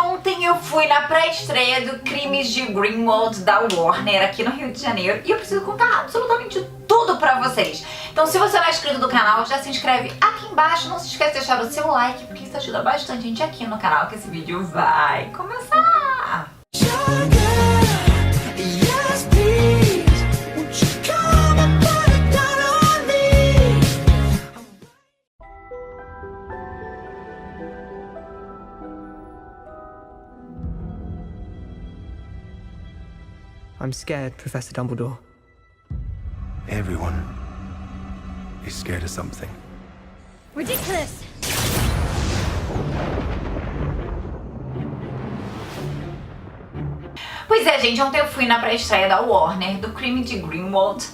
ontem eu fui na pré-estreia do Crimes de Grindelwald da Warner aqui no Rio de Janeiro e eu preciso contar absolutamente tudo pra vocês. Então se você não é inscrito no canal, já se inscreve aqui embaixo, não se esquece de deixar o seu like, porque isso ajuda bastante a gente aqui no canal, que esse vídeo vai começar! I'm scared, Professor Dumbledore. Everyone is scared of something. Ridiculous! Pois é, gente, ontem eu fui na pré-estreia da Warner do Crime de Grindelwald.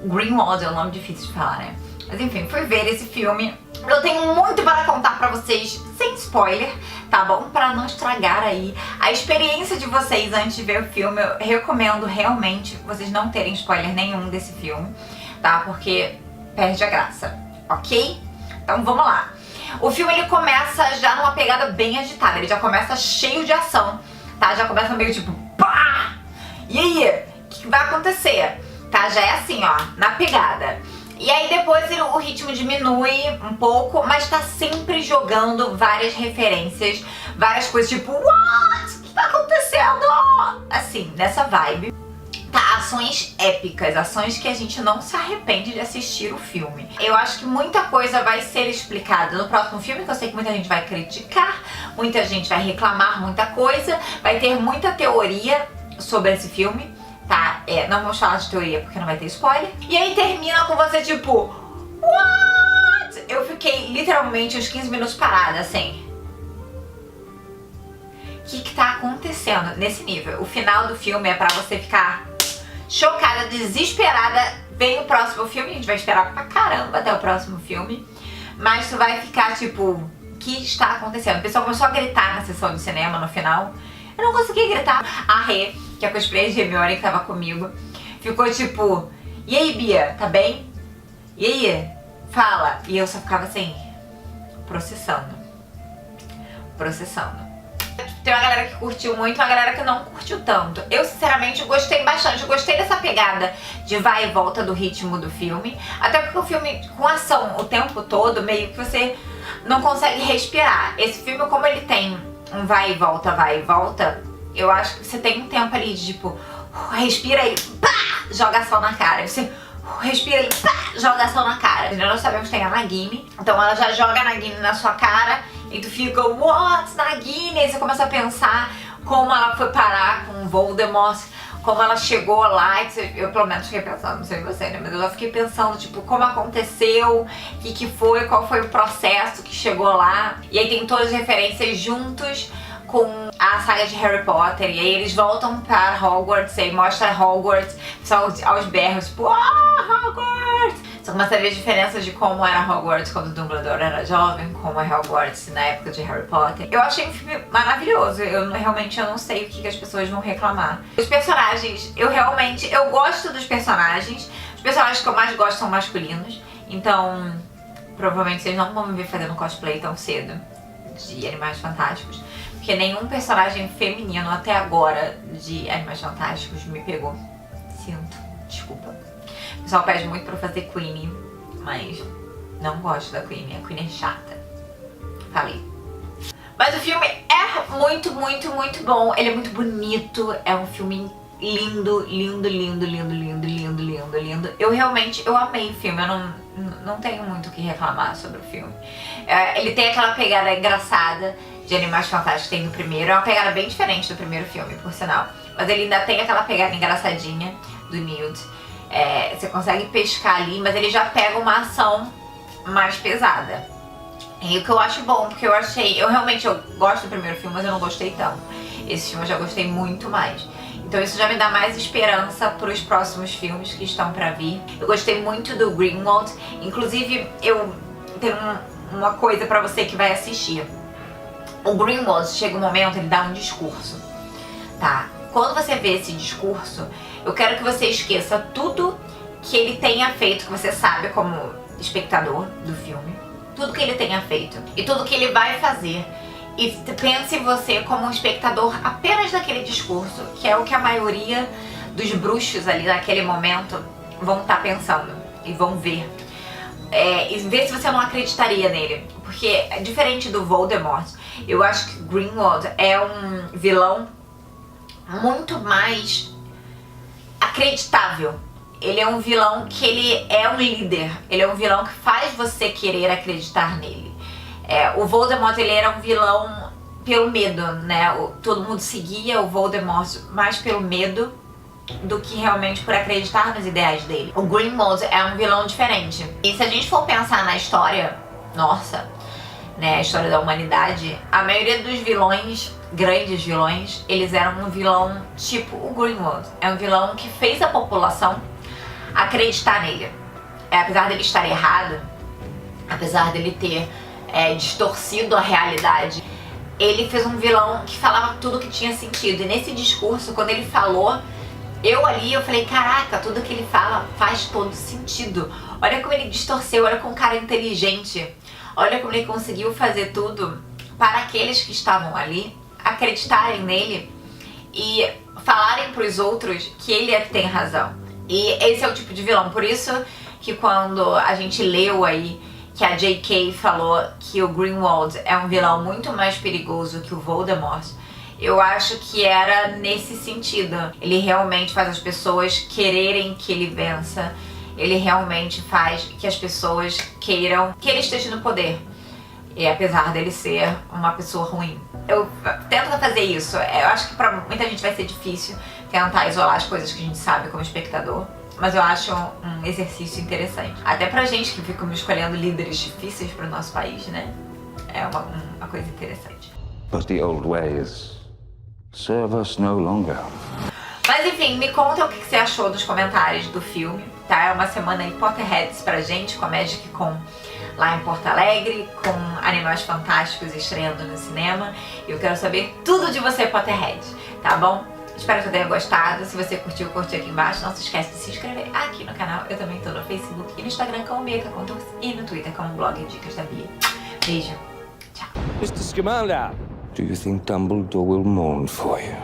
Grindelwald é um nome difícil de falar, né? Mas enfim, fui ver esse filme. Eu tenho muito para contar pra vocês, sem spoiler, tá bom? Pra não estragar aí a experiência de vocês antes de ver o filme. Eu recomendo realmente vocês não terem spoiler nenhum desse filme, tá? Porque perde a graça, ok? Então vamos lá. O filme ele começa já numa pegada bem agitada, ele já começa cheio de ação, tá? Já começa meio tipo, pá! E aí, o que vai acontecer? Tá? Já é assim, ó, na pegada. E aí depois o ritmo diminui um pouco, mas tá sempre jogando várias referências, várias coisas tipo, what? O que tá acontecendo? Assim, nessa vibe. Tá, ações épicas, ações que a gente não se arrepende de assistir o filme. Eu acho que muita coisa vai ser explicada no próximo filme, que eu sei que muita gente vai criticar, muita gente vai reclamar muita coisa, vai ter muita teoria sobre esse filme. Tá, não vamos falar de teoria porque não vai ter spoiler. E aí termina com você tipo, what? Eu fiquei literalmente uns 15 minutos parada, assim. O que tá acontecendo nesse nível? O final do filme é pra você ficar chocada, desesperada. Vem o próximo filme, a gente vai esperar pra caramba até o próximo filme. Mas tu vai ficar tipo, o que está acontecendo? O pessoal começou a gritar na sessão de cinema no final. Eu não consegui gritar. A Rê, que é a cosplayer de Hermione que tava comigo, ficou tipo, e aí Bia, tá bem? E aí? Fala. E eu só ficava assim, processando. Tem uma galera que curtiu muito, uma galera que não curtiu tanto. Eu sinceramente gostei bastante, eu gostei dessa pegada de vai e volta do ritmo do filme. Até porque o filme com ação o tempo todo, meio que você não consegue respirar. Esse filme, como ele tem um vai e volta, eu acho que você tem um tempo ali de tipo, respira aí, pá, joga ação na cara. Você respira aí, pá, joga ação na cara. Nós sabemos que tem a Nagini, então ela já joga a Nagini na sua cara e tu fica, what, Nagini? E você começa a pensar como ela foi parar com o Voldemort, como ela chegou lá. Eu pelo menos fiquei pensando, não sei você, né? Mas eu já fiquei pensando, tipo, como aconteceu, o que foi, qual foi o processo que chegou lá. E aí tem todas as referências juntos com a saga de Harry Potter, e aí eles voltam para Hogwarts, e aí mostra Hogwarts, só aos berros, tipo, Hogwarts! Você começa a ver a diferença de como era Hogwarts quando Dumbledore era jovem, como é Hogwarts na época de Harry Potter. Eu achei um filme maravilhoso, realmente não sei o que as pessoas vão reclamar. Os personagens, eu gosto dos personagens, os personagens que eu mais gosto são masculinos, então provavelmente vocês não vão me ver fazendo cosplay tão cedo de Animais Fantásticos, porque nenhum personagem feminino até agora de Animais Fantásticos me pegou. Sinto, desculpa. O pessoal pede muito pra eu fazer Queenie, mas não gosto da Queenie. A Queenie é chata. Falei. Mas o filme é muito, muito, muito bom. Ele é muito bonito. É um filme lindo, lindo, lindo, lindo, lindo, lindo, lindo, lindo. Eu amei o filme. Eu não tenho muito o que reclamar sobre o filme. Ele tem aquela pegada engraçada de Animais Fantásticos que tem no primeiro. É uma pegada bem diferente do primeiro filme, por sinal. Mas ele ainda tem aquela pegada engraçadinha do Newt. Você consegue pescar ali, mas ele já pega uma ação mais pesada. E o que eu acho bom, porque eu realmente gosto do primeiro filme, mas eu não gostei tanto. Esse filme eu já gostei muito mais. Então isso já me dá mais esperança para os próximos filmes que estão pra vir. Eu gostei muito do Grindelwald. Inclusive, eu tenho uma coisa pra você que vai assistir. O Grindelwald, chega um momento, ele dá um discurso, tá? Quando você vê esse discurso, eu quero que você esqueça tudo que ele tenha feito, que você sabe como espectador do filme, tudo que ele tenha feito e tudo que ele vai fazer. E pense você como um espectador apenas daquele discurso, que é o que a maioria dos bruxos ali naquele momento vão estar pensando e vão ver. E ver se você não acreditaria nele. Porque, diferente do Voldemort, eu acho que Grindelwald é um vilão muito mais acreditável. Ele é um vilão que ele é um líder. Ele é um vilão que faz você querer acreditar nele. O Voldemort, ele era um vilão pelo medo, né? Todo mundo seguia o Voldemort mais pelo medo do que realmente por acreditar nos ideais dele. O Grindelwald é um vilão diferente. E se a gente for pensar na história nossa, né, a história da humanidade, a maioria dos vilões, grandes vilões, eles eram um vilão tipo o Grindelwald. É um vilão que fez a população acreditar nele. Apesar dele estar errado, apesar dele ter distorcido a realidade, ele fez um vilão que falava tudo que tinha sentido. E nesse discurso, quando ele falou, eu falei, caraca, tudo que ele fala faz todo sentido. Olha como ele distorceu, olha como um cara inteligente. Olha como ele conseguiu fazer tudo para aqueles que estavam ali acreditarem nele e falarem para os outros que ele é que tem razão. E esse é o tipo de vilão. Por isso que quando a gente leu aí que a J.K. falou que o Grindelwald é um vilão muito mais perigoso que o Voldemort, eu acho que era nesse sentido. Ele realmente faz as pessoas quererem que ele vença. Ele realmente faz que as pessoas queiram que ele esteja no poder. E apesar dele ser uma pessoa ruim. Eu tento fazer isso. Eu acho que pra muita gente vai ser difícil tentar isolar as coisas que a gente sabe como espectador. Mas eu acho um exercício interessante. Até pra gente que fica escolhendo líderes difíceis pro nosso país, né? É uma coisa interessante. But the old ways serve us no longer. Mas enfim, me conta o que você achou dos comentários do filme, tá? É uma semana aí Potterheads pra gente, com a Magic Con lá em Porto Alegre, com Animais Fantásticos estreando no cinema. Eu quero saber tudo de você, Potterhead, tá bom? Espero que você tenha gostado. Se você curtiu, curte aqui embaixo. Não se esquece de se inscrever aqui no canal. Eu também tô no Facebook e no Instagram como Bia Contours e no Twitter como Blog Dicas da Bia. Beijo. Tchau. Mr. Scamander. Do you think Dumbledore will mourn for you?